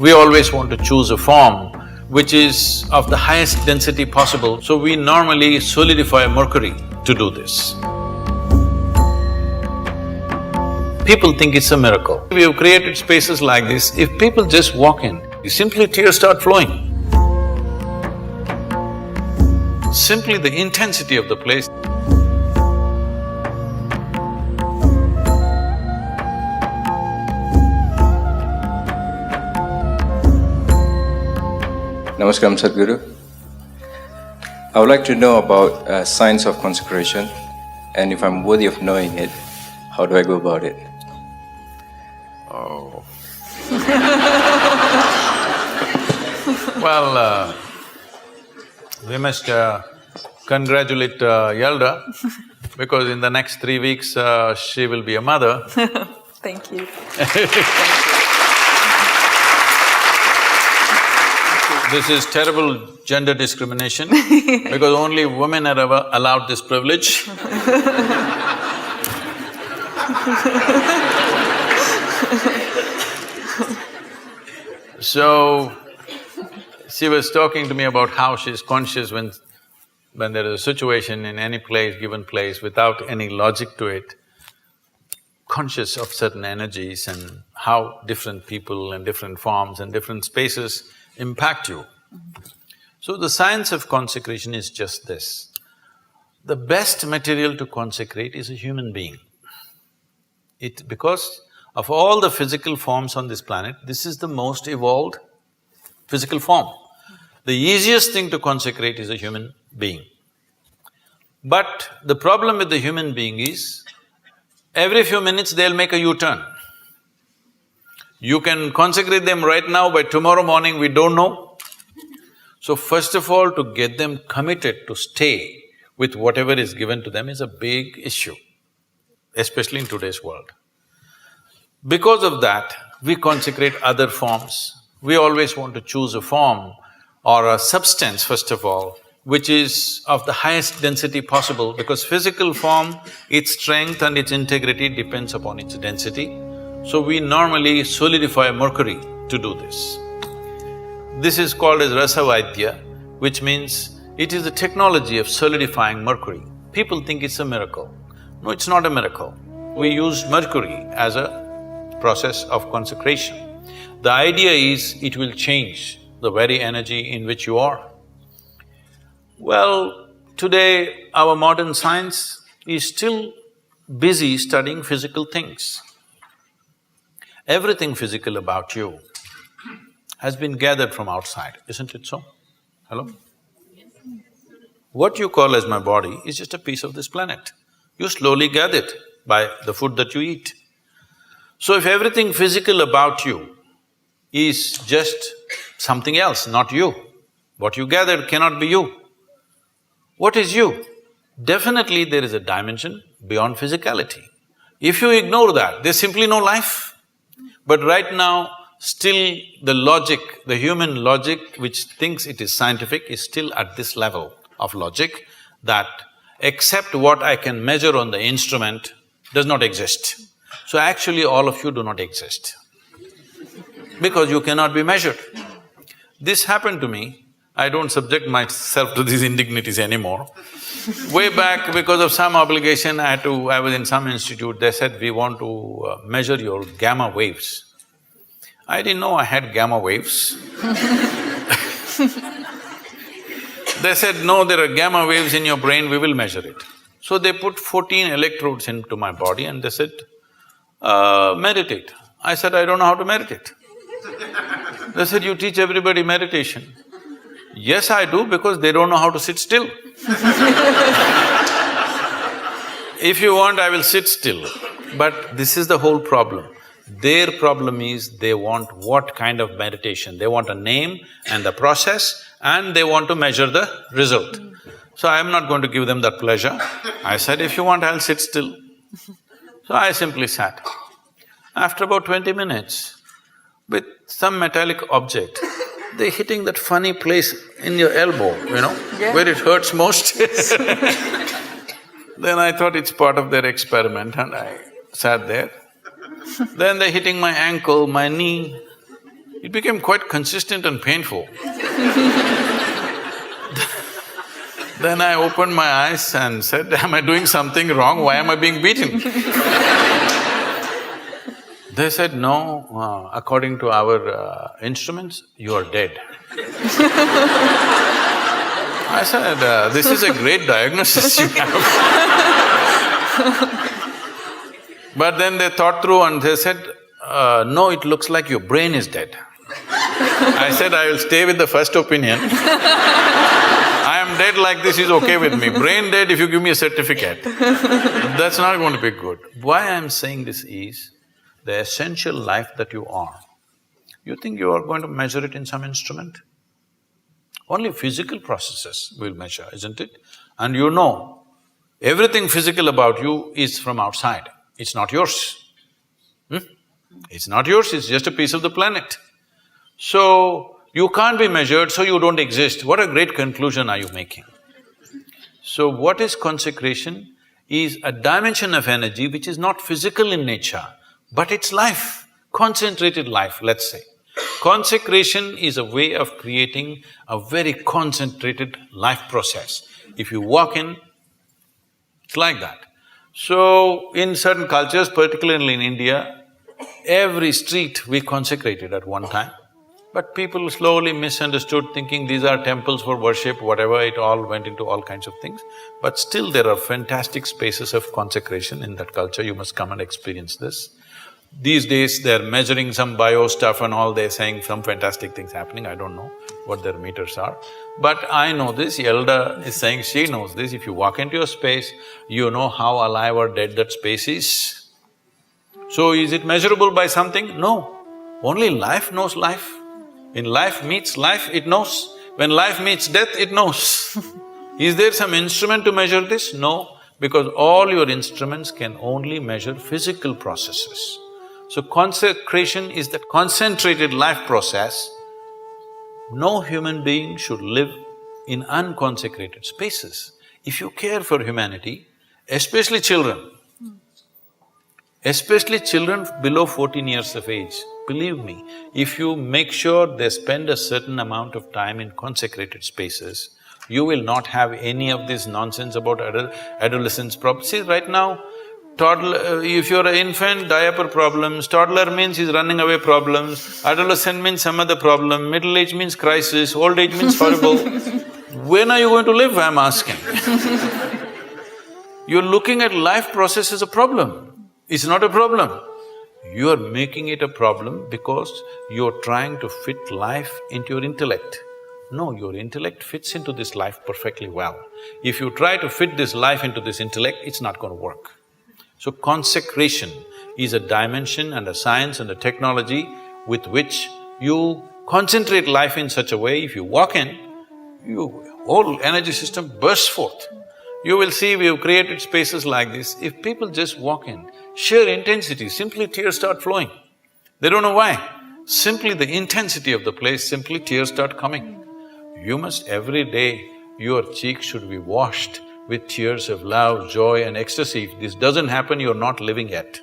We always want to choose a form which is of the highest density possible, so we normally solidify mercury to do this. People think it's a miracle. We have created spaces like this, if people just walk in, simply tears start flowing. Simply the intensity of the place. Namaskar, Sadhguru. I would like to know about science of consecration, and if I'm worthy of knowing it, how do I go about it? Oh. Well, we must congratulate Yalda, because in the next 3 weeks she will be a mother. Thank you. This is terrible gender discrimination because only women are ever allowed this privilege. So, she was talking to me about how she's conscious when there is a situation in any place, given place, without any logic to it, conscious of certain energies and how different people and different forms and different spaces impact you. So the science of consecration is just this. The best material to consecrate is a human being. Because of all the physical forms on this planet, this is the most evolved physical form. The easiest thing to consecrate is a human being. But the problem with the human being is, every few minutes they'll make a U-turn. You can consecrate them right now, by tomorrow morning we don't know. So first of all, to get them committed to stay with whatever is given to them is a big issue, especially in today's world. Because of that, we consecrate other forms. We always want to choose a form or a substance, first of all, which is of the highest density possible, because physical form, its strength and its integrity depends upon its density. So we normally solidify mercury to do this. This is called as Rasavaidya, which means it is the technology of solidifying mercury. People think it's a miracle. No, it's not a miracle. We use mercury as a process of consecration. The idea is it will change the very energy in which you are. Well, today our modern science is still busy studying physical things. Everything physical about you has been gathered from outside, isn't it so? Hello? What you call as my body is just a piece of this planet. You slowly gather it by the food that you eat. So if everything physical about you is just something else, not you, what you gathered cannot be you. What is you? Definitely there is a dimension beyond physicality. If you ignore that, there's simply no life. But right now, still the logic, the human logic which thinks it is scientific is still at this level of logic that except what I can measure on the instrument does not exist. So actually all of you do not exist because you cannot be measured. This happened to me. I don't subject myself to these indignities anymore. Way back, because of some obligation, I was in some institute, they said, we want to measure your gamma waves. I didn't know I had gamma waves. They said, no, there are gamma waves in your brain, we will measure it. So they put 14 electrodes into my body and they said, meditate. I said, I don't know how to meditate. They said, you teach everybody meditation. Yes, I do, because they don't know how to sit still. If you want, I will sit still. But this is the whole problem. Their problem is they want what kind of meditation? They want a name and the process and they want to measure the result. So I am not going to give them that pleasure. I said, if you want, I'll sit still. So I simply sat. After about 20 minutes, with some metallic object, they're hitting that funny place in your elbow, where it hurts most. Then I thought it's part of their experiment and I sat there. Then they're hitting my ankle, my knee. It became quite consistent and painful. Then I opened my eyes and said, am I doing something wrong? Why am I being beaten? They said, no, according to our instruments, you are dead. I said, this is a great diagnosis you have. But then they thought through and they said, no, it looks like your brain is dead. I said, I will stay with the first opinion. I am dead like this is okay with me. Brain dead if you give me a certificate. That's not going to be good. Why I am saying this is, the essential life that you are, you think you are going to measure it in some instrument? Only physical processes will measure, isn't it? And you know, everything physical about you is from outside, it's not yours. It's not yours, it's just a piece of the planet. So, you can't be measured, so you don't exist. What a great conclusion are you making? So, what is consecration? Is a dimension of energy which is not physical in nature, but it's life, concentrated life, let's say. Consecration is a way of creating a very concentrated life process. If you walk in, it's like that. So, in certain cultures, particularly in India, every street we consecrated at one time. But people slowly misunderstood, thinking these are temples for worship, whatever, it all went into all kinds of things. But still there are fantastic spaces of consecration in that culture, you must come and experience this. These days they're measuring some bio stuff and all, they're saying some fantastic things happening, I don't know what their meters are. But I know this, Yalda is saying she knows this, if you walk into a space, you know how alive or dead that space is. So is it measurable by something? No. Only life knows life. When life meets life, it knows. When life meets death, it knows. Is there some instrument to measure this? No, because all your instruments can only measure physical processes. So consecration is that concentrated life process. No human being should live in unconsecrated spaces. If you care for humanity, especially children below 14 years of age, believe me, if you make sure they spend a certain amount of time in consecrated spaces, you will not have any of this nonsense about adolescence problems. See, right now, toddler… if you're an infant, diaper problems, toddler means he's running away problems, adolescent means some other problem, middle age means crisis, old age means horrible. When are you going to live, I'm asking? You're looking at life process as a problem. It's not a problem. You are making it a problem because you're trying to fit life into your intellect. No, your intellect fits into this life perfectly well. If you try to fit this life into this intellect, it's not going to work. So consecration is a dimension and a science and a technology with which you concentrate life in such a way, if you walk in, your whole energy system bursts forth. You will see we've created spaces like this, if people just walk in, sheer intensity, simply tears start flowing. They don't know why. Simply the intensity of the place, simply tears start coming. You must every day, your cheeks should be washed with tears of love, joy and ecstasy. If this doesn't happen, you're not living yet.